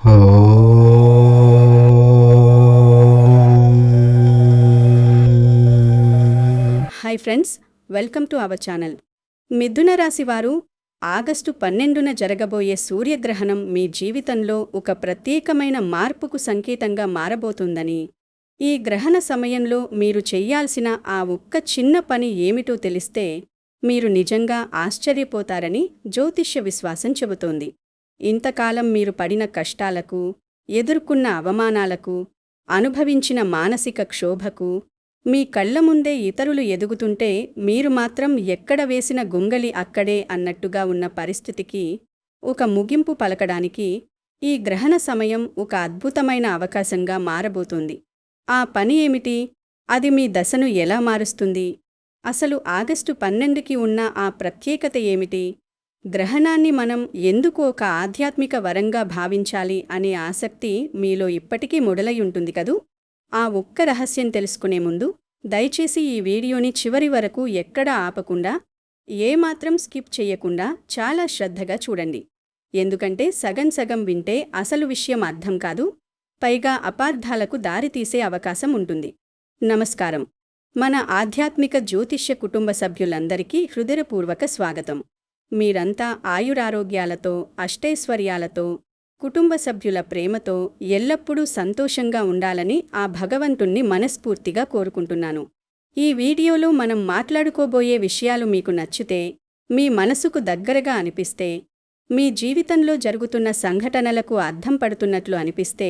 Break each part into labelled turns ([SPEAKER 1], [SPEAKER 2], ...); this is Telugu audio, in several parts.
[SPEAKER 1] Hi friends, welcome to our channel. మిథున రాశి వారు ఆగస్టు 12న జరగబోయే సూర్యగ్రహణం మీ జీవితంలో ఒక ప్రత్యేకమైన మార్పుకు సంకేతంగా మారబోతుందని, ఈ గ్రహణ సమయంలో మీరు చెయ్యాల్సిన ఆ ఒక్క చిన్న పని ఏమిటో తెలిస్తే మీరు నిజంగా ఆశ్చర్యపోతారని జ్యోతిష్య విశ్వాసం చెబుతోంది. ఇంతకాలం మీరు పడిన కష్టాలకు, ఎదుర్కొన్న అవమానాలకు, అనుభవించిన మానసిక క్షోభకు, మీ కళ్ల ముందే ఇతరులు ఎదుగుతుంటే మీరు మాత్రం ఎక్కడ వేసిన గొంగళి అక్కడే అన్నట్టుగా ఉన్న పరిస్థితికి ఒక ముగింపు పలకడానికి ఈ గ్రహణ సమయం ఒక అద్భుతమైన అవకాశంగా మారబోతోంది. ఆ పని ఏమిటి? అది మీ దశను ఎలా మారుస్తుంది? అసలు ఆగస్టు 12కి ఉన్న ఆ ప్రత్యేకత ఏమిటి? గ్రహణాన్ని మనం ఎందుకు ఒక ఆధ్యాత్మిక వరంగా భావించాలి అనే ఆసక్తి మీలో ఇప్పటికీ మొదలై ఉంటుంది కదూ? ఆ ఒక్క రహస్యం తెలుసుకునే ముందు దయచేసి ఈ వీడియోని చివరి వరకు ఎక్కడా ఆపకుండా, ఏమాత్రం స్కిప్ చెయ్యకుండా చాలా శ్రద్ధగా చూడండి. ఎందుకంటే సగం సగం వింటే అసలు విషయం అర్థం కాదు, పైగా అపార్థాలకు దారితీసే అవకాశం ఉంటుంది. నమస్కారం. మన ఆధ్యాత్మిక జ్యోతిష్య కుటుంబ సభ్యులందరికీ హృదయపూర్వక స్వాగతం. మీరంతా ఆయురారోగ్యాలతో, అష్టైశ్వర్యాలతో, కుటుంబ సభ్యుల ప్రేమతో ఎల్లప్పుడూ సంతోషంగా ఉండాలని ఆ భగవంతుణ్ణి మనస్ఫూర్తిగా కోరుకుంటున్నాను. ఈ వీడియోలో మనం మాట్లాడుకోబోయే విషయాలు మీకు నచ్చితే, మీ మనసుకు దగ్గరగా అనిపిస్తే, మీ జీవితంలో జరుగుతున్న సంఘటనలకు అర్థం పడుతున్నట్లు అనిపిస్తే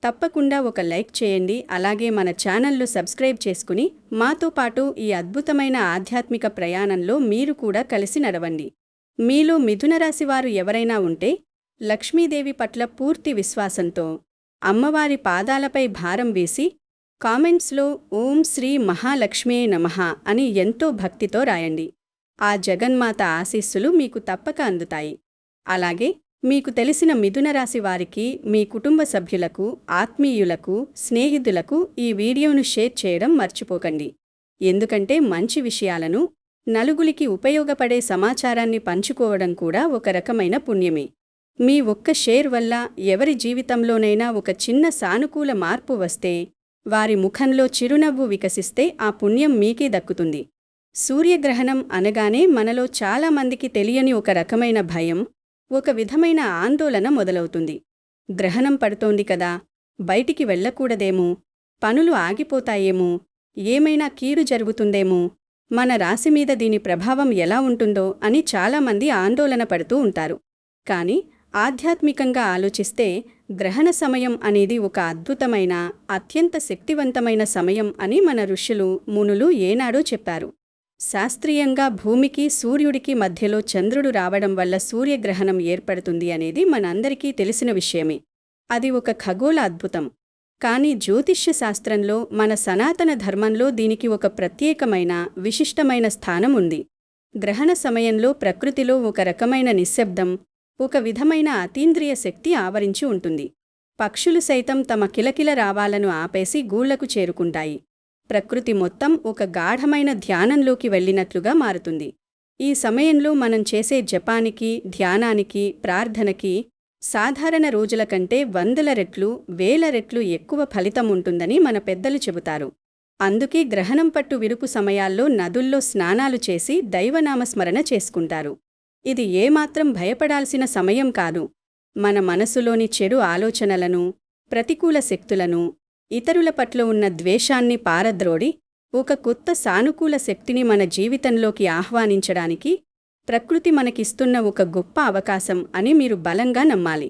[SPEAKER 1] తప్పకుండా ఒక లైక్ చేయండి. అలాగే మన ఛానల్ను సబ్స్క్రైబ్ చేసుకుని మాతో పాటు ఈ అద్భుతమైన ఆధ్యాత్మిక ప్రయాణంలో మీరు కూడా కలిసి నడవండి. మీలో మిథునరాశివారు ఎవరైనా ఉంటే లక్ష్మీదేవి పట్ల పూర్తి విశ్వాసంతో అమ్మవారి పాదాలపై భారం వేసి కామెంట్స్లో ఓం శ్రీ మహాలక్ష్మే నమః అని ఎంతో భక్తితో రాయండి. ఆ జగన్మాత ఆశీస్సులు మీకు తప్పక అందుతాయి. అలాగే మీకు తెలిసిన మిథునరాశి వారికి, మీ కుటుంబ సభ్యులకు, ఆత్మీయులకు, స్నేహితులకు ఈ వీడియోను షేర్ చేయడం మర్చిపోకండి. ఎందుకంటే మంచి విషయాలను, నలుగురికి ఉపయోగపడే సమాచారాన్ని పంచుకోవడం కూడా ఒక రకమైన పుణ్యమే. మీ ఒక్క షేర్ వల్ల ఎవరి జీవితంలోనైనా ఒక చిన్న సానుకూల మార్పు వస్తే, వారి ముఖంలో చిరునవ్వు వికసిస్తే ఆ పుణ్యం మీకే దక్కుతుంది. సూర్యగ్రహణం అనగానే మనలో చాలామందికి తెలియని ఒక రకమైన భయం, ఒక విధమైన ఆందోళన మొదలవుతుంది. గ్రహణం పడుతోంది కదా, బయటికి వెళ్ళకూడదేమో, పనులు ఆగిపోతాయేమో, ఏమైనా కీడు జరుగుతుందేమో, మన రాశిమీద దీని ప్రభావం ఎలా ఉంటుందో అని చాలామంది ఆందోళన పడుతూ ఉంటారు. కానీ ఆధ్యాత్మికంగా ఆలోచిస్తే గ్రహణ సమయం అనేది ఒక అద్భుతమైన, అత్యంత శక్తివంతమైన సమయం అని మన ఋషులు, మునులు ఏనాడో చెప్పారు. శాస్త్రీయంగా భూమికి, సూర్యుడికి మధ్యలో చంద్రుడు రావడం వల్ల సూర్యగ్రహణం ఏర్పడుతుంది అనేది మనందరికీ తెలిసిన విషయమే. అది ఒక ఖగోళ అద్భుతం. కానీ జ్యోతిష్య శాస్త్రంలో, మన సనాతన ధర్మంలో దీనికి ఒక ప్రత్యేకమైన, విశిష్టమైన స్థానం ఉంది. గ్రహణ సమయంలో ప్రకృతిలో ఒక రకమైన నిశ్శబ్దం, ఒక విధమైన అతీంద్రియ శక్తి ఆవరించి ఉంటుంది. పక్షులు సైతం తమ కిలకిల రావాలను ఆపేసి గూళ్లకు చేరుకుంటాయి. ప్రకృతి మొత్తం ఒక గాఢమైన ధ్యానంలోకి వెళ్ళినట్లుగా మారుతుంది. ఈ సమయంలో మనం చేసే జపానికి, ధ్యానానికి, ప్రార్థనకి సాధారణ రోజుల కంటే 100 రెట్లు, 1000 రెట్లు ఎక్కువ ఫలితం ఉంటుందని మన పెద్దలు చెబుతారు. అందుకే గ్రహణం పట్టు విరుపు సమయాల్లో నదుల్లో స్నానాలు చేసి దైవనామస్మరణ చేసుకుంటారు. ఇది ఏమాత్రం భయపడాల్సిన సమయం కాదు. మన మనసులోని చెడు ఆలోచనలను, ప్రతికూల శక్తులను, ఇతరుల పట్ల ఉన్న ద్వేషాన్ని పారద్రోడి ఒక కొత్త సానుకూల శక్తిని మన జీవితంలోకి ఆహ్వానించడానికి ప్రకృతి మనకిస్తున్న ఒక గొప్ప అవకాశం అని మీరు బలంగా నమ్మాలి.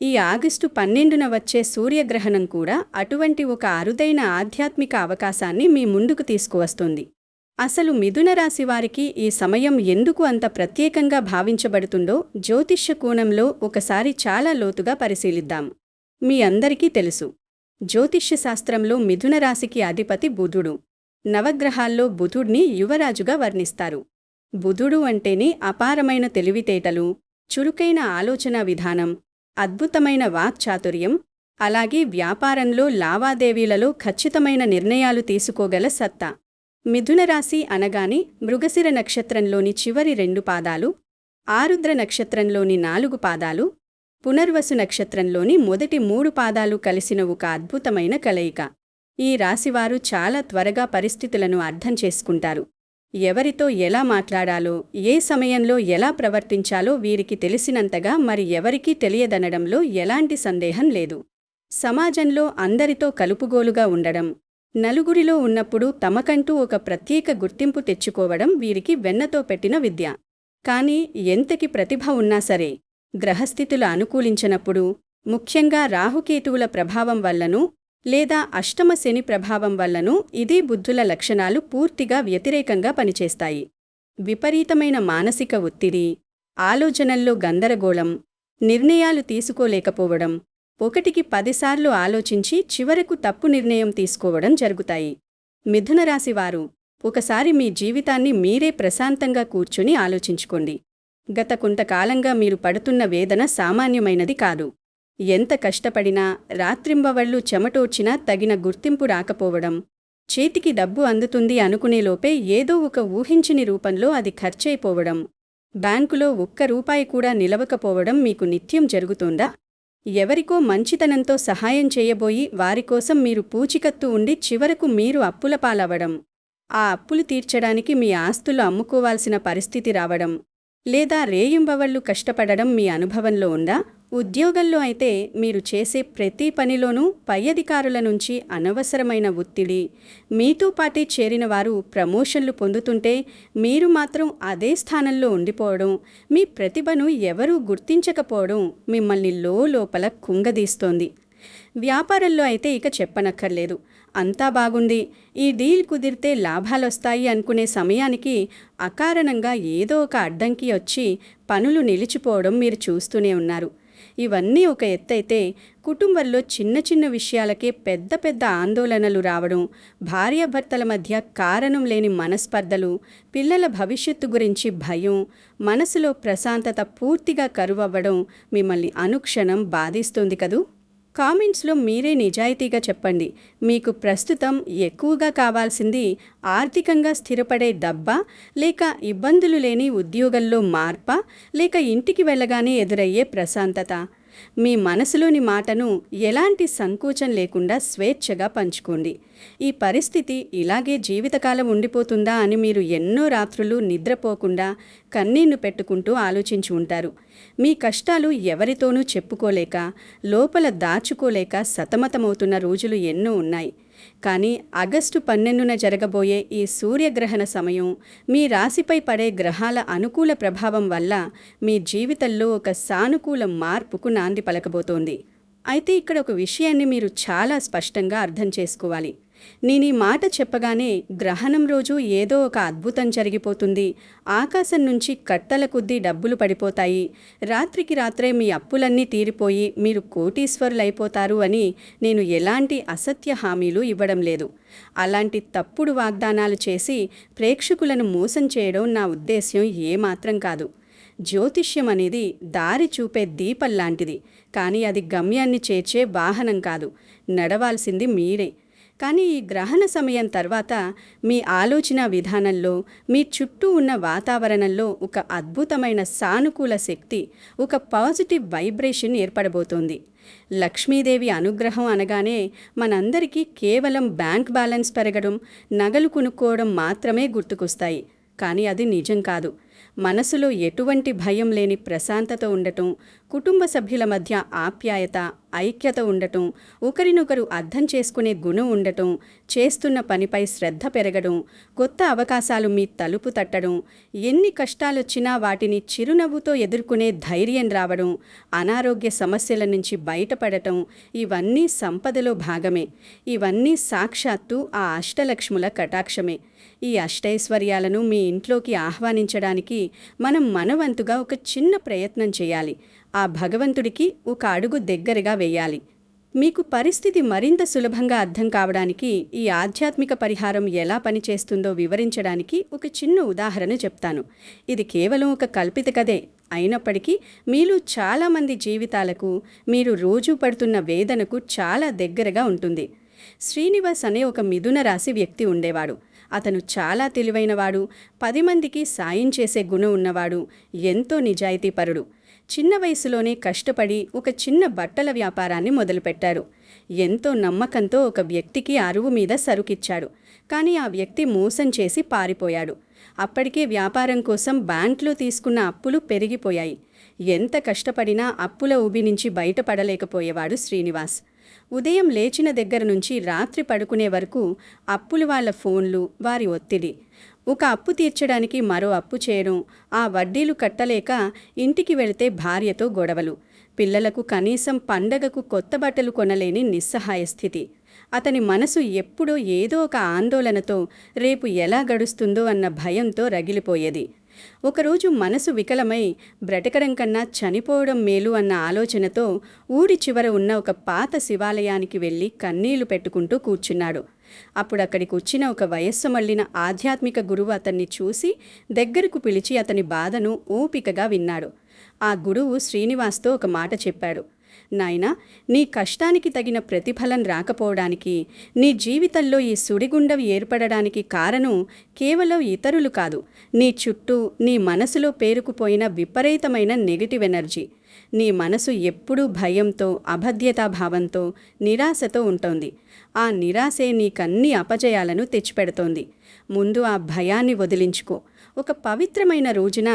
[SPEAKER 1] ఈ ఆగస్టు 12న వచ్చే సూర్యగ్రహణం కూడా అటువంటి ఒక అరుదైన ఆధ్యాత్మిక అవకాశాన్ని మీ ముందుకు తీసుకువస్తుంది. అసలు మిథున రాశి వారికి ఈ సమయం ఎందుకు అంత ప్రత్యేకంగా భావించబడుతుందో జ్యోతిష్య కోణంలో ఒకసారి చాలా లోతుగా పరిశీలిద్దాం. మీ అందరికీ తెలుసు, జ్యోతిష్య శాస్త్రంలో మిథున రాశికి అధిపతి బుధుడు. నవగ్రహాల్లో బుధుడ్ని యువరాజుగా వర్ణిస్తారు. బుధుడు అంటేనే అపారమైన తెలివితేటలు, చురుకైన ఆలోచనా విధానం, అద్భుతమైన వాక్చాతుర్యం, అలాగే వ్యాపారంలో, లావాదేవీలలో ఖచ్చితమైన నిర్ణయాలు తీసుకోగల సత్తా. మిథునరాశి అనగానే మృగశిర నక్షత్రంలోని చివరి 2 పాదాలు, ఆరుద్ర నక్షత్రంలోని 4 పాదాలు, పునర్వసు నక్షత్రంలోని మొదటి 3 పాదాలు కలిసిన ఒక అద్భుతమైన కలయిక. ఈ రాశివారు చాలా త్వరగా పరిస్థితులను అర్థం చేసుకుంటారు. ఎవరితో ఎలా మాట్లాడాలో, ఏ సమయంలో ఎలా ప్రవర్తించాలో వీరికి తెలిసినంతగా మరి ఎవరికీ తెలియదనడంలో ఎలాంటి సందేహం లేదు. సమాజంలో అందరితో కలుపుగోలుగా ఉండడం, నలుగురిలో ఉన్నప్పుడు తమకంటూ ఒక ప్రత్యేక గుర్తింపు తెచ్చుకోవడం వీరికి వెన్నతో పెట్టిన విద్య. కానీ ఎంతకి ప్రతిభ ఉన్నా సరే, గ్రహస్థితులు అనుకూలించనప్పుడు, ముఖ్యంగా రాహుకేతువుల ప్రభావం వల్లనూ లేదా అష్టమ శని ప్రభావం వల్లనూ ఇదే బుద్ధుల లక్షణాలు పూర్తిగా వ్యతిరేకంగా పనిచేస్తాయి. విపరీతమైన మానసిక ఒత్తిడి, ఆలోచనల్లో గందరగోళం, నిర్ణయాలు తీసుకోలేకపోవడం, 1కి 10 సార్లు ఆలోచించి చివరకు తప్పు నిర్ణయం తీసుకోవడం జరుగుతాయి. మిథునరాశివారు, ఒకసారి మీ జీవితాన్ని మీరే ప్రశాంతంగా కూర్చుని ఆలోచించుకోండి. గత కొంతకాలంగా మీరు పడుతున్న వేదన సామాన్యమైనది కాదు. ఎంత కష్టపడినా, రాత్రింబవళ్లు చెమటోడ్చినా తగిన గుర్తింపు రాకపోవడం, చేతికి డబ్బు అందుతుంది అనుకునేలోపే ఏదో ఒక ఊహించని రూపంలో అది ఖర్చయిపోవడం, బ్యాంకులో ఒక్క రూపాయి కూడా నిలవకపోవడం మీకు నిత్యం జరుగుతోందా? ఎవరికో మంచితనంతో సహాయం చేయబోయి వారికోసం మీరు పూచికత్తు ఉండి చివరకు మీరు అప్పుల పాలవడం, ఆ అప్పులు తీర్చడానికి మీ ఆస్తులు అమ్ముకోవాల్సిన పరిస్థితి రావడం, లేదా రేయింబవళ్లు కష్టపడడం మీ అనుభవంలో ఉందా? ఉద్యోగంలో అయితే మీరు చేసే ప్రతి పనిలోనూ పై అధికారుల నుంచి అనవసరమైన ఒత్తిడి, మీతో పాటే చేరిన వారు ప్రమోషన్లు పొందుతుంటే మీరు మాత్రం అదే స్థానంలో ఉండిపోవడం, మీ ప్రతిభను ఎవరూ గుర్తించకపోవడం మిమ్మల్ని లోపల కుంగదీస్తోంది. వ్యాపారంలో అయితే ఇక చెప్పనక్కర్లేదు. అంతా బాగుంది, ఈ డీల్ కుదిరితే లాభాలొస్తాయి అనుకునే సమయానికి అకారణంగా ఏదో ఒక అడ్డంకి వచ్చి పనులు నిలిచిపోవడం మీరు చూస్తూనే ఉన్నారు. ఇవన్నీ ఒక ఎత్తైతే, కుటుంబంలో చిన్న చిన్న విషయాలకే పెద్ద పెద్ద ఆందోళనలు రావడం, భార్యాభర్తల మధ్య కారణం లేని మనస్పర్ధలు, పిల్లల భవిష్యత్తు గురించి భయం, మనసులో ప్రశాంతత పూర్తిగా కరువవ్వడం మిమ్మల్ని అనుక్షణం బాధిస్తోంది కదూ? కామెంట్స్లో మీరే నిజాయితీగా చెప్పండి. మీకు ప్రస్తుతం ఎక్కువగా కావాల్సింది ఆర్థికంగా స్థిరపడే డబ్బా, లేక ఇబ్బందులు లేని ఉద్యోగంలో మార్పా, లేక ఇంటికి వెళ్ళగానే ఎదురయ్యే ప్రశాంతత? మీ మనసులోని మాటను ఎలాంటి సంకోచం లేకుండా స్వేచ్ఛగా పంచుకోండి. ఈ పరిస్థితి ఇలాగే జీవితకాలం ఉండిపోతుందా అని మీరు ఎన్నో రాత్రులు నిద్రపోకుండా కన్నీళ్లు పెట్టుకుంటూ ఆలోచించి ఉంటారు. మీ కష్టాలు ఎవరితోనూ చెప్పుకోలేక, లోపల దాచుకోలేక సతమతమవుతున్న రోజులు ఎన్నో ఉన్నాయి. కానీ ఆగస్టు 12న జరగబోయే ఈ సూర్యగ్రహణ సమయం మీ రాశిపై పడే గ్రహాల అనుకూల ప్రభావం వల్ల మీ జీవితంలో ఒక సానుకూల మార్పుకు నాంది పలకబోతోంది. అయితే ఇక్కడ ఒక విషయాన్ని మీరు చాలా స్పష్టంగా అర్థం చేసుకోవాలి. నేను ఈ మాట చెప్పగానే గ్రహణం రోజు ఏదో ఒక అద్భుతం జరిగిపోతుంది, ఆకాశం నుంచి కట్టల కొద్దీ డబ్బులు పడిపోతాయి, రాత్రికి రాత్రే మీ అప్పులన్నీ తీరిపోయి మీరు కోటీశ్వరులైపోతారు అని నేను ఎలాంటి అసత్య హామీలు ఇవ్వడం లేదు. అలాంటి తప్పుడు వాగ్దానాలు చేసి ప్రేక్షకులను మోసం చేయడం నా ఉద్దేశ్యం ఏమాత్రం కాదు. జ్యోతిష్యం అనేది దారి చూపే దీపంలాంటిది, కానీ అది గమ్యాన్ని చేర్చే వాహనం కాదు. నడవాల్సింది మీరే. కానీ ఈ గ్రహణ సమయం తర్వాత మీ ఆలోచన విధానంలో, మీ చుట్టూ ఉన్న వాతావరణంలో ఒక అద్భుతమైన సానుకూల శక్తి, ఒక పాజిటివ్ వైబ్రేషన్ ఏర్పడబోతోంది. లక్ష్మీదేవి అనుగ్రహం అనగానే మనందరికీ కేవలం బ్యాంక్ బ్యాలెన్స్ పెరగడం, నగలు కొనుక్కోవడం మాత్రమే గుర్తుకొస్తాయి. కానీ అది నిజం కాదు. మనసులో ఎటువంటి భయం లేని ప్రశాంతత ఉండటం, కుటుంబ సభ్యుల మధ్య ఆప్యాయత, ఐక్యత ఉండటం, ఒకరినొకరు అర్థం చేసుకునే గుణం ఉండటం, చేస్తున్న పనిపై శ్రద్ధ పెరగడం, కొత్త అవకాశాలు మీ తలుపు తట్టడం, ఎన్ని కష్టాలొచ్చినా వాటిని చిరునవ్వుతో ఎదుర్కొనే ధైర్యం రావడం, అనారోగ్య సమస్యల నుంచి బయటపడటం, ఇవన్నీ సంపదలో భాగమే. ఇవన్నీ సాక్షాత్తు ఆ అష్టలక్ష్ముల కటాక్షమే. ఈ అష్టైశ్వర్యాలను మీ ఇంట్లోకి ఆహ్వానించడానికి మనం మనవంతుగా ఒక చిన్న ప్రయత్నం చేయాలి. ఆ భగవంతుడికి ఒక అడుగు దగ్గరగా వేయాలి. మీకు పరిస్థితి మరింత సులభంగా అర్థం కావడానికి ఈ ఆధ్యాత్మిక పరిహారం ఎలా పనిచేస్తుందో వివరించడానికి ఒక చిన్న ఉదాహరణ చెప్తాను. ఇది కేవలం ఒక కల్పిత కథే అయినప్పటికీ మీలో చాలామంది జీవితాలకు, మీరు రోజూ పడుతున్న వేదనకు చాలా దగ్గరగా ఉంటుంది. శ్రీనివాస్ అనే ఒక మిథున రాశి వ్యక్తి ఉండేవాడు. అతను చాలా తెలివైనవాడు, 10 మందికి సాయం చేసే గుణం ఉన్నవాడు, ఎంతో నిజాయితీపరుడు. చిన్న వయసులోనే కష్టపడి ఒక చిన్న బట్టల వ్యాపారాన్ని మొదలుపెట్టారు. ఎంతో నమ్మకంతో ఒక వ్యక్తికి అరువు మీద సరుకిచ్చాడు. కానీ ఆ వ్యక్తి మోసం చేసి పారిపోయాడు. అప్పటికే వ్యాపారం కోసం బ్యాంకులో తీసుకున్న అప్పులు పెరిగిపోయాయి. ఎంత కష్టపడినా అప్పుల ఊబి నుంచి బయటపడలేకపోయేవాడు శ్రీనివాస్. ఉదయం లేచిన దగ్గర నుంచి రాత్రి పడుకునే వరకు అప్పులు వాళ్ళ ఫోన్లు, వారి ఒత్తిడి. ఒక అప్పు తీర్చడానికి మరో అప్పు చేయడం, ఆ వడ్డీలు కట్టలేక ఇంటికి వెళితే భార్యతో గొడవలు, పిల్లలకు కనీసం పండగకు కొత్త బట్టలు కొనలేని నిస్సహాయ స్థితి. అతని మనసు ఎప్పుడూ ఏదో ఒక ఆందోళనతో, రేపు ఎలా గడుస్తుందో అన్న భయంతో రగిలిపోయేది. ఒకరోజు మనసు వికలమై బ్రతకడం కన్నా చనిపోవడం మేలు అన్న ఆలోచనతో ఊరి చివర ఉన్న ఒక పాత శివాలయానికి వెళ్ళి కన్నీళ్లు పెట్టుకుంటూ కూర్చున్నాడు. అప్పుడక్కడికి వచ్చిన ఒక వయస్సు మళ్లిన ఆధ్యాత్మిక గురువు అతన్ని చూసి దగ్గరకు పిలిచి అతని బాధను ఓపికగా విన్నాడు. ఆ గురువు శ్రీనివాస్తో ఒక మాట చెప్పాడు. నాయనా, నీ కష్టానికి తగిన ప్రతిఫలం రాకపోవడానికి, నీ జీవితంలో ఈ సుడిగుండం ఏర్పడడానికి కారణం కేవలం ఇతరులు కాదు, నీ చుట్టూ నీ మనసులో పేరుకుపోయిన విపరీతమైన నెగటివ్ ఎనర్జీ. నీ మనసు ఎప్పుడూ భయంతో, అభద్రతాభావంతో, నిరాశతో ఉంటుంది. ఆ నిరాశే నీకన్ని అపజయాలను తెచ్చిపెడుతోంది. ముందు ఆ భయాన్ని వదిలించుకో. ఒక పవిత్రమైన రోజున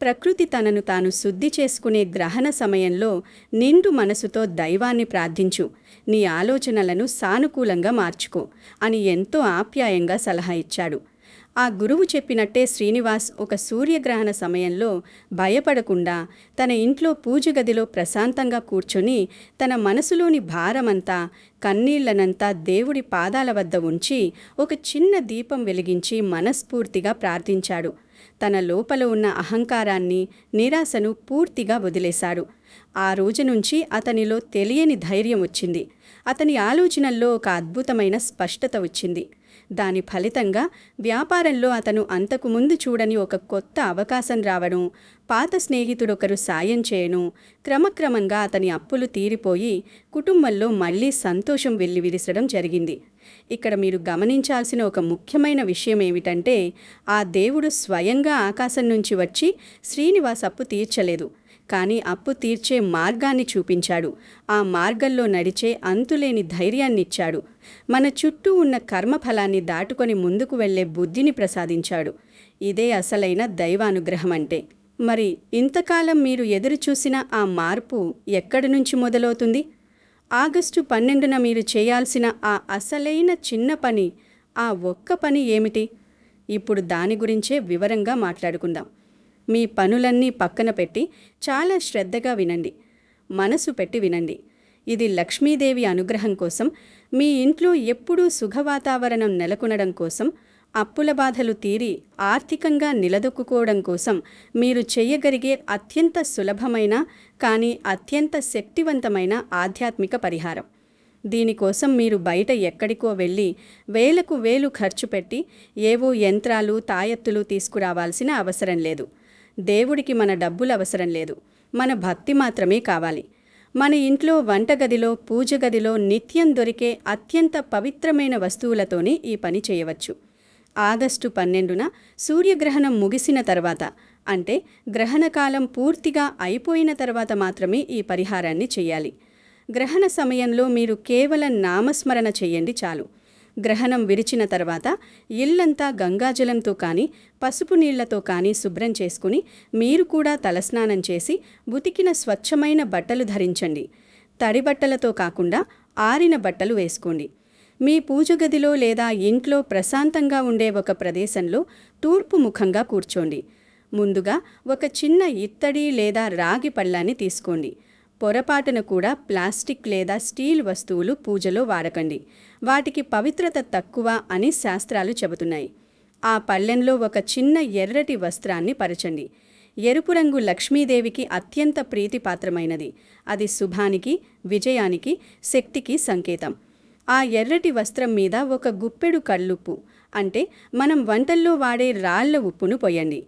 [SPEAKER 1] ప్రకృతి తనను తాను శుద్ధి చేసుకునే గ్రహణ సమయంలో నిండు మనసుతో దైవాన్ని ప్రార్థించు. నీ ఆలోచనలను సానుకూలంగా మార్చుకో అని ఎంతో ఆప్యాయంగా సలహా ఇచ్చాడు. ఆ గురువు చెప్పినట్టే శ్రీనివాస్ ఒక సూర్యగ్రహణ సమయంలో భయపడకుండా తన ఇంట్లో పూజ గదిలో ప్రశాంతంగా కూర్చొని తన మనసులోని భారమంతా, కన్నీళ్లనంతా దేవుడి పాదాల వద్ద ఉంచి ఒక చిన్న దీపం వెలిగించి మనస్ఫూర్తిగా ప్రార్థించాడు. తన లోపల ఉన్న అహంకారాన్ని, నిరాశను పూర్తిగా వదిలేశాడు. ఆ రోజు నుంచి అతనిలో తెలియని ధైర్యం వచ్చింది. అతని ఆలోచనల్లో ఒక అద్భుతమైన స్పష్టత వచ్చింది. దాని ఫలితంగా వ్యాపారంలో అతను అంతకుముందు చూడని ఒక కొత్త అవకాశం రావడం, పాత స్నేహితుడొకరు సాయం చేయడం, క్రమక్రమంగా అతని అప్పులు తీరిపోయి కుటుంబంలో మళ్లీ సంతోషం వెల్లివిరిసడం జరిగింది. ఇక్కడ మీరు గమనించాల్సిన ఒక ముఖ్యమైన విషయం ఏమిటంటే, ఆ దేవుడు స్వయంగా ఆకాశం నుంచి వచ్చి శ్రీనివాస్ అప్పు తీర్చలేదు, కానీ అప్పు తీర్చే మార్గాన్ని చూపించాడు. ఆ మార్గంలో నడిచే అంతులేని ధైర్యాన్నిచ్చాడు. మన చుట్టూ ఉన్న కర్మఫలాన్ని దాటుకొని ముందుకు వెళ్లే బుద్ధిని ప్రసాదించాడు. ఇదే అసలైన దైవానుగ్రహం అంటే. మరి ఇంతకాలం మీరు ఎదురుచూసిన ఆ మార్పు ఎక్కడి నుంచి మొదలవుతుంది? ఆగస్టు 12న మీరు చేయాల్సిన ఆ అసలైన చిన్న పని, ఆ ఒక్క పని ఏమిటి? ఇప్పుడు దాని గురించే వివరంగా మాట్లాడుకుందాం. మీ పనులన్నీ పక్కన పెట్టి చాలా శ్రద్ధగా వినండి. మనసు పెట్టి వినండి. ఇది లక్ష్మీదేవి అనుగ్రహం కోసం, మీ ఇంట్లో ఎప్పుడూ సుఖవాతావరణం నెలకొనడం కోసం, అప్పుల బాధలు తీరి ఆర్థికంగా నిలదొక్కుకోవడం కోసం మీరు చేయగలిగే అత్యంత సులభమైన కానీ అత్యంత శక్తివంతమైన ఆధ్యాత్మిక పరిహారం. దీనికోసం మీరు బయట ఎక్కడికో వెళ్ళి వేలకు వేలు ఖర్చు పెట్టి ఏవో యంత్రాలు, తాయెత్తులు తీసుకురావాల్సిన అవసరం లేదు. దేవుడికి మన డబ్బులు అవసరం లేదు, మన భక్తి మాత్రమే కావాలి. మన ఇంట్లో వంటగదిలో, పూజ గదిలో నిత్యం దొరికే అత్యంత పవిత్రమైన వస్తువులతోనే ఈ పని చేయవచ్చు. ఆగస్టు 12న సూర్యగ్రహణం ముగిసిన తర్వాత, అంటే గ్రహణకాలం పూర్తిగా అయిపోయిన తర్వాత మాత్రమే ఈ పరిహారాన్ని చేయాలి. గ్రహణ సమయంలో మీరు కేవలం నామస్మరణ చేయండి చాలు. గ్రహణం విరిచిన తర్వాత ఇల్లంతా గంగాజలంతో కానీ, పసుపు నీళ్లతో కానీ శుభ్రం చేసుకుని మీరు కూడా తలస్నానం చేసి ఉతికిన స్వచ్ఛమైన బట్టలు ధరించండి. తడి బట్టలతో కాకుండా ఆరిన బట్టలు వేసుకోండి. మీ పూజ గదిలో లేదా ఇంట్లో ప్రశాంతంగా ఉండే ఒక ప్రదేశంలో తూర్పు ముఖంగా కూర్చోండి. ముందుగా ఒక చిన్న ఇత్తడి లేదా రాగి పళ్ళాన్ని తీసుకోండి. పొరపాటున కూడా ప్లాస్టిక్ లేదా స్టీల్ వస్తువులు పూజలో వాడకండి. వాటికి పవిత్రత తక్కువ అని శాస్త్రాలు చెబుతున్నాయి. ఆ పళ్ళెంలో ఒక చిన్న ఎర్రటి వస్త్రాన్ని పరచండి. ఎరుపు రంగు లక్ష్మీదేవికి అత్యంత ప్రీతిపాత్రమైనది. అది శుభానికి, విజయానికి, శక్తికి సంకేతం. ఆ ఎర్రటి వస్త్రం మీద ఒక గుప్పెడు కల్లుప్పు, అంటే మనం వంటల్లో వాడే రాళ్ల ఉప్పును పొయ్యండి.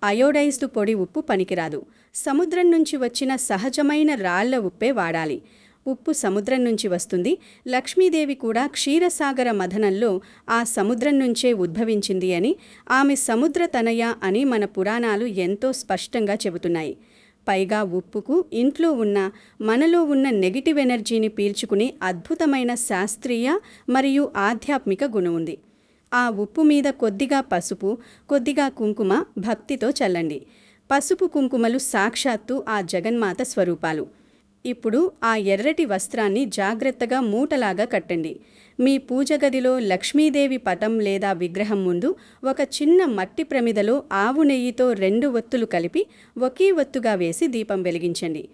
[SPEAKER 1] అయోడైజ్డ్ పొడి ఉప్పు పనికిరాదు. సముద్రం నుంచి వచ్చిన సహజమైన రాళ్ల ఉప్పే వాడాలి. ఉప్పు సముద్రం నుంచి వస్తుంది. లక్ష్మీదేవి కూడా క్షీరసాగర మథనంలో ఆ సముద్రం నుంచే ఉద్భవించింది అని, ఆమె సముద్ర తనయ అని మన పురాణాలు ఎంతో స్పష్టంగా చెబుతున్నాయి. పైగా ఉప్పుకు ఇంట్లో ఉన్న మనలో ఉన్న నెగిటివ్ ఎనర్జీని పీల్చుకునే అద్భుతమైన శాస్త్రీయ మరియు ఆధ్యాత్మిక గుణం ఉంది. ఆ ఉప్పు మీద కొద్దిగా పసుపు, కొద్దిగా కుంకుమ భక్తితో చల్లండి. పసుపు కుంకుమలు సాక్షాత్తు ఆ జగన్మాత స్వరూపాలు. ఇప్పుడు ఆ ఎర్రటి వస్త్రాన్ని జాగ్రత్తగా మూటలాగా కట్టండి. మీ పూజగదిలో లక్ష్మీదేవి పటం లేదా విగ్రహం ముందు ఒక చిన్న మట్టి ప్రమిదలో ఆవు నెయ్యితో 2 ఒత్తులు కలిపి ఒకే ఒత్తుగా వేసి దీపం వెలిగించండి.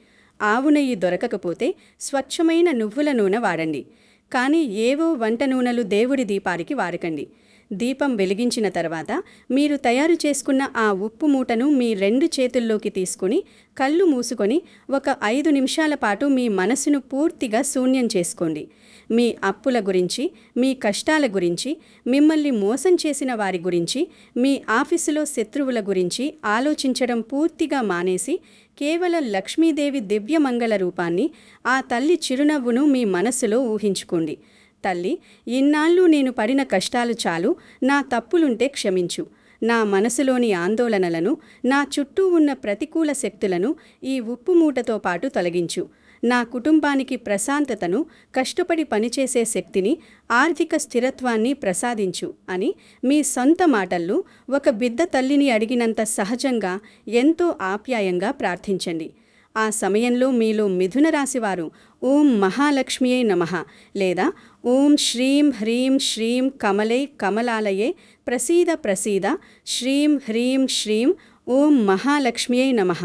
[SPEAKER 1] ఆవు నెయ్యి దొరకకపోతే స్వచ్ఛమైన నువ్వుల నూనె వాడండి. కానీ ఏవో వంట నూనెలు దేవుడి దీపానికి వాడకండి. దీపం వెలిగించిన తర్వాత మీరు తయారు చేసుకున్న ఆ ఉప్పు మూటను మీ 2 చేతుల్లోకి తీసుకుని కళ్ళు మూసుకొని ఒక 5 నిమిషాల పాటు మీ మనసును పూర్తిగా శూన్యం చేసుకోండి. మీ అప్పుల గురించి, మీ కష్టాల గురించి, మిమ్మల్ని మోసం చేసిన వారి గురించి, మీ ఆఫీసులో శత్రువుల గురించి ఆలోచించడం పూర్తిగా మానేసి కేవలం లక్ష్మీదేవి దివ్యమంగళ రూపాన్ని, ఆ తల్లి చిరునవ్వును మీ మనసులో ఊహించుకోండి. తల్లి, ఇన్నాళ్ళు నేను పడిన కష్టాలు చాలు, నా తప్పులుంటే క్షమించు. నా మనసులోని ఆందోళనలను, నా చుట్టూ ఉన్న ప్రతికూల శక్తులను ఈ ఉప్పు మూటతో పాటు తొలగించు. నా కుటుంబానికి ప్రశాంతతను, కష్టపడి పనిచేసే శక్తిని, ఆర్థిక స్థిరత్వాన్ని ప్రసాదించు అని మీ సొంత మాటల్లో ఒక బిడ్డ తల్లిని అడిగినంత సహజంగా, ఎంతో ఆప్యాయంగా ప్రార్థించండి. ఆ సమయంలో మీలో మిథున రాశివారు ఓం మహాలక్ష్మియే నమః లేదా ఓం శ్రీం హ్రీం శ్రీం కమలై కమలాలయే ప్రసీద ప్రసీద శ్రీం హ్రీం శ్రీం ఓం మహాలక్ష్మియే నమః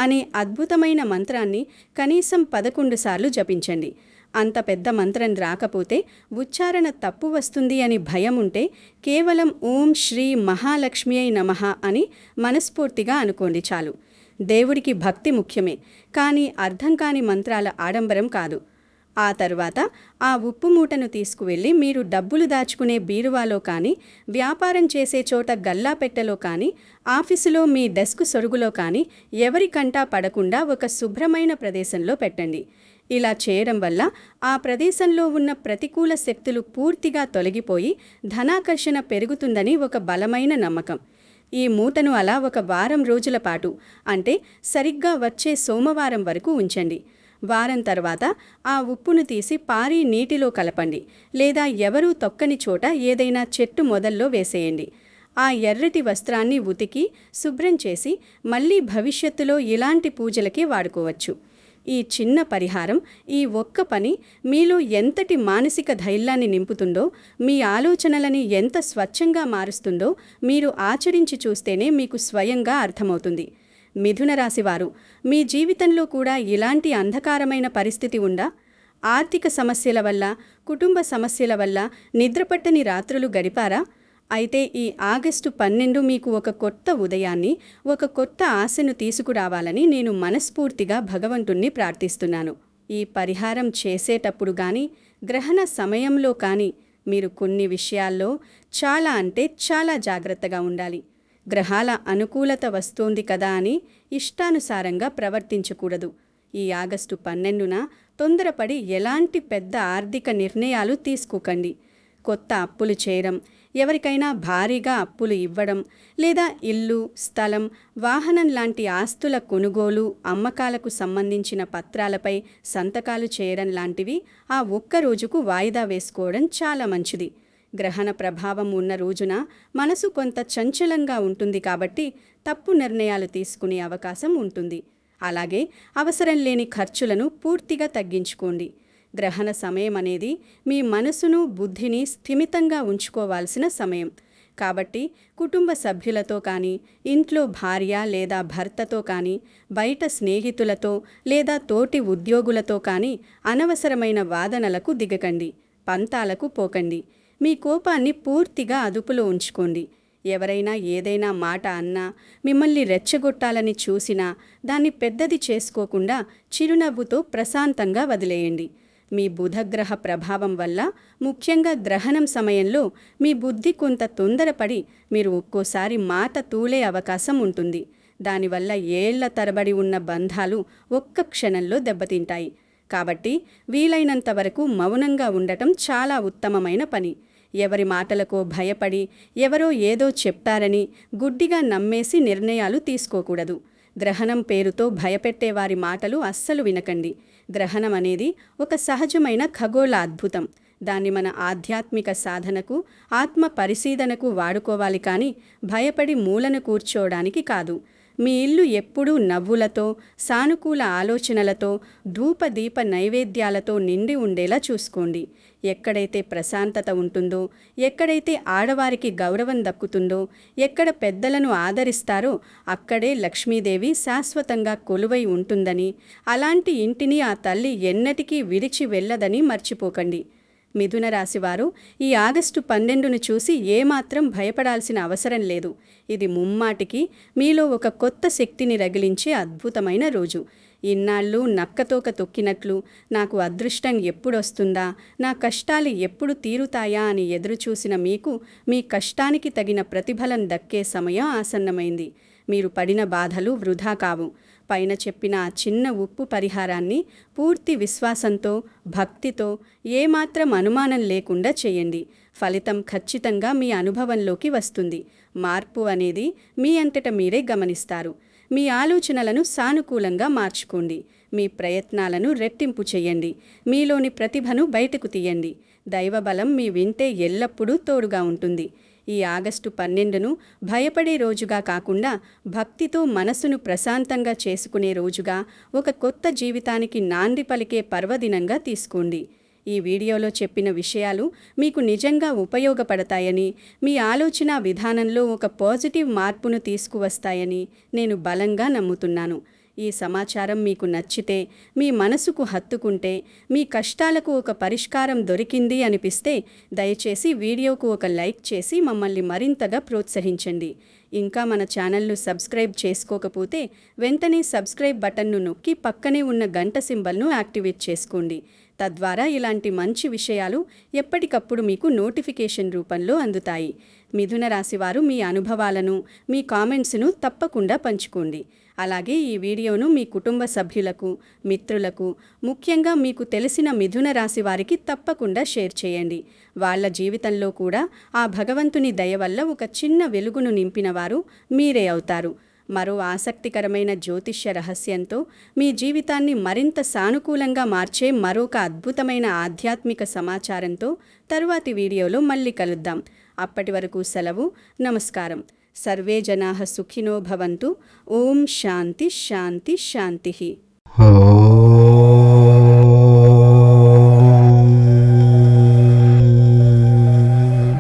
[SPEAKER 1] అనే అద్భుతమైన మంత్రాన్ని కనీసం 11 సార్లు జపించండి. అంత పెద్ద మంత్రం రాకపోతే, ఉచ్చారణ తప్పు వస్తుంది అని భయం ఉంటే కేవలం ఓం శ్రీ మహాలక్ష్మియే నమః అని మనస్ఫూర్తిగా అనుకోండి చాలు. దేవుడికి భక్తి ముఖ్యమే, కానీ అర్థం కాని మంత్రాల ఆడంబరం కాదు. ఆ తరువాత ఆ ఉప్పు మూటను తీసుకువెళ్ళి మీరు డబ్బులు దాచుకునే బీరువాలో కానీ, వ్యాపారం చేసే చోట గల్లాపెట్టెలో కానీ, ఆఫీసులో మీ డెస్క్ సొరుగులో కానీ ఎవరికంటా పడకుండా ఒక శుభ్రమైన ప్రదేశంలో పెట్టండి. ఇలా చేయడం వల్ల ఆ ప్రదేశంలో ఉన్న ప్రతికూల శక్తులు పూర్తిగా తొలగిపోయి ధనాకర్షణ పెరుగుతుందని ఒక బలమైన నమ్మకం. ఈ మూటను అలా ఒక వారం రోజుల పాటు, అంటే సరిగ్గా వచ్చే సోమవారం వరకు ఉంచండి. వారం తర్వాత ఆ ఉప్పును తీసి పారి నీటిలో కలపండి, లేదా ఎవరూ తొక్కని చోట ఏదైనా చెట్టు మొదల్లో వేసేయండి. ఆ ఎర్రటి వస్త్రాన్ని ఉతికి శుభ్రం చేసి మళ్ళీ భవిష్యత్తులో ఇలాంటి పూజలకి వాడుకోవచ్చు. ఈ చిన్న పరిహారం, ఈ ఒక్క పని మీలో ఎంతటి మానసిక ధైర్యాన్ని నింపుతుందో, మీ ఆలోచనలని ఎంత స్వచ్ఛంగా మారుస్తుందో మీరు ఆచరించి చూస్తేనే మీకు స్వయంగా అర్థమవుతుంది. మిథున రాశివారు, మీ జీవితంలో కూడా ఇలాంటి అంధకారమైన పరిస్థితి ఉందా? ఆర్థిక సమస్యల వల్ల, కుటుంబ సమస్యల వల్ల నిద్రపట్టని రాత్రులు గడిపారా? అయితే ఈ ఆగస్టు 12 మీకు ఒక కొత్త ఉదయాన్ని, ఒక కొత్త ఆశను తీసుకురావాలని నేను మనస్ఫూర్తిగా భగవంతుణ్ణి ప్రార్థిస్తున్నాను. ఈ పరిహారం చేసేటప్పుడు కానీ, గ్రహణ సమయంలో కానీ మీరు కొన్ని విషయాల్లో చాలా అంటే చాలా జాగ్రత్తగా ఉండాలి. గ్రహాల అనుకూలత వస్తోంది కదా అని ఇష్టానుసారంగా ప్రవర్తించకూడదు. ఈ ఆగస్టు 12న తొందరపడి ఎలాంటి పెద్ద ఆర్థిక నిర్ణయాలు తీసుకోకండి. కొత్త అప్పులు చేయడం, ఎవరికైనా భారీగా అప్పులు ఇవ్వడం, లేదా ఇల్లు, స్థలం, వాహనం లాంటి ఆస్తుల కొనుగోలు, అమ్మకాలకు సంబంధించిన పత్రాలపై సంతకాలు చేయడం లాంటివి ఆ ఒక్క రోజుకు వాయిదా వేసుకోవడం చాలా మంచిది. గ్రహణ ప్రభావం ఉన్న రోజున మనసు కొంత చంచలంగా ఉంటుంది కాబట్టి తప్పు నిర్ణయాలు తీసుకునే అవకాశం ఉంటుంది. అలాగే అవసరం లేని ఖర్చులను పూర్తిగా తగ్గించుకోండి. గ్రహణ సమయం అనేది మీ మనసును, బుద్ధిని స్థిమితంగా ఉంచుకోవాల్సిన సమయం. కాబట్టి కుటుంబ సభ్యులతో కానీ, ఇంట్లో భార్య లేదా భర్తతో కానీ, బయట స్నేహితులతో లేదా తోటి ఉద్యోగులతో కానీ అనవసరమైన వాదనలకు దిగకండి, పంతాలకు పోకండి. మీ కోపాన్ని పూర్తిగా అదుపులో ఉంచుకోండి. ఎవరైనా ఏదైనా మాట అన్నా, మిమ్మల్ని రెచ్చగొట్టాలని చూసినా దాన్ని పెద్దది చేసుకోకుండా చిరునవ్వుతో ప్రశాంతంగా వదిలేయండి. మీ బుధగ్రహ ప్రభావం వల్ల, ముఖ్యంగా గ్రహణం సమయంలో మీ బుద్ధి కొంత తొందరపడి మీరు ఒక్కోసారి మాట తూలే అవకాశం ఉంటుంది. దానివల్ల ఏళ్ల తరబడి ఉన్న బంధాలు ఒక్క క్షణంలో దెబ్బతింటాయి. కాబట్టి వీలైనంత వరకు మౌనంగా ఉండటం చాలా ఉత్తమమైన పని. ఎవరి మాటలకో భయపడి, ఎవరో ఏదో చెప్తారని గుడ్డిగా నమ్మేసి నిర్ణయాలు తీసుకోకూడదు. గ్రహణం పేరుతో భయపెట్టేవారి మాటలు అస్సలు వినకండి. గ్రహణం అనేది ఒక సహజమైన ఖగోళ అద్భుతం. దాన్ని మన ఆధ్యాత్మిక సాధనకు, ఆత్మ పరిశీలనకు వాడుకోవాలి కానీ భయపడి మూలను కూర్చోవడానికి కాదు. మీ ఇల్లు ఎప్పుడూ నవ్వులతో, సానుకూల ఆలోచనలతో, ధూపదీప నైవేద్యాలతో నిండి ఉండేలా చూసుకోండి. ఎక్కడైతే ప్రశాంతత ఉంటుందో, ఎక్కడైతే ఆడవారికి గౌరవం దక్కుతుందో, ఎక్కడ పెద్దలను ఆదరిస్తారో అక్కడే లక్ష్మీదేవి శాశ్వతంగా కొలువై ఉంటుందని, అలాంటి ఇంటిని ఆ తల్లి ఎన్నటికీ విడిచి వెళ్ళదని మర్చిపోకండి. మిథున రాశివారు ఈ ఆగస్టు 12ను చూసి ఏమాత్రం భయపడాల్సిన అవసరం లేదు. ఇది ముమ్మాటికి మీలో ఒక కొత్త శక్తిని రగిలించే అద్భుతమైన రోజు. ఇన్నాళ్ళు నక్కతోక తొక్కినట్లు నాకు అదృష్టం ఎప్పుడొస్తుందా, నా కష్టాలు ఎప్పుడు తీరుతాయా అని ఎదురుచూసిన మీకు మీ కష్టానికి తగిన ప్రతిఫలం దక్కే సమయం ఆసన్నమైంది. మీరు పడిన బాధలు వృధా కావు. పైన చెప్పిన ఆ చిన్న ఉప్పు పరిహారాన్ని పూర్తి విశ్వాసంతో, భక్తితో, ఏమాత్రం అనుమానం లేకుండా చేయండి. ఫలితం ఖచ్చితంగా మీ అనుభవంలోకి వస్తుంది. మార్పు అనేది మీ అంతట మీరే గమనిస్తారు. మీ ఆలోచనలను సానుకూలంగా మార్చుకోండి. మీ ప్రయత్నాలను రెట్టింపు చేయండి. మీలోని ప్రతిభను బయటకు తీయండి. దైవబలం మీ వెంటే ఎల్లప్పుడూ తోడుగా ఉంటుంది. ఈ ఆగస్టు 12ను భయపడే రోజుగా కాకుండా భక్తితో మనసును ప్రశాంతంగా చేసుకునే రోజుగా, ఒక కొత్త జీవితానికి నాంది పలికే పర్వదినంగా తీసుకోండి. ఈ వీడియోలో చెప్పిన విషయాలు మీకు నిజంగా ఉపయోగపడతాయని, మీ ఆలోచన విధానంలో ఒక పాజిటివ్ మార్పును తీసుకువస్తాయని నేను బలంగా నమ్ముతున్నాను. ఈ సమాచారం మీకు నచ్చితే, మీ మనసుకు హత్తుకుంటే, మీ కష్టాలకు ఒక పరిష్కారం దొరికింది అనిపిస్తే దయచేసి వీడియోకు ఒక లైక్ చేసి మమ్మల్ని మరింతగా ప్రోత్సహించండి. ఇంకా మన ఛానల్ను సబ్స్క్రైబ్ చేసుకోకపోతే వెంటనే సబ్స్క్రైబ్ బటన్ను నొక్కి పక్కనే ఉన్న గంట సింబల్ను యాక్టివేట్ చేసుకోండి. తద్వారా ఇలాంటి మంచి విషయాలు ఎప్పటికప్పుడు మీకు నోటిఫికేషన్ రూపంలో అందుతాయి. మిథున రాశివారు మీ అనుభవాలను, మీ కామెంట్స్ను తప్పకుండా పంచుకోండి. అలాగే ఈ వీడియోను మీ కుటుంబ సభ్యులకు, మిత్రులకు, ముఖ్యంగా మీకు తెలిసిన మిథున రాశి వారికి తప్పకుండా షేర్ చేయండి. వాళ్ళ జీవితంలో కూడా ఆ భగవంతుని దయ వల్ల ఒక చిన్న వెలుగును నింపినవారు మీరే అవుతారు. మరో ఆసక్తికరమైన జ్యోతిష్య రహస్యంతో, మీ జీవితాన్ని మరింత సానుకూలంగా మార్చే మరొక అద్భుతమైన ఆధ్యాత్మిక సమాచారంతో తరువాతి వీడియోలో మళ్ళీ కలుద్దాం. అప్పటి వరకు సెలవు. నమస్కారం. సర్వే జనాః సుఖినో భవంతు. ఓం శాంతి శాంతి శాంతి.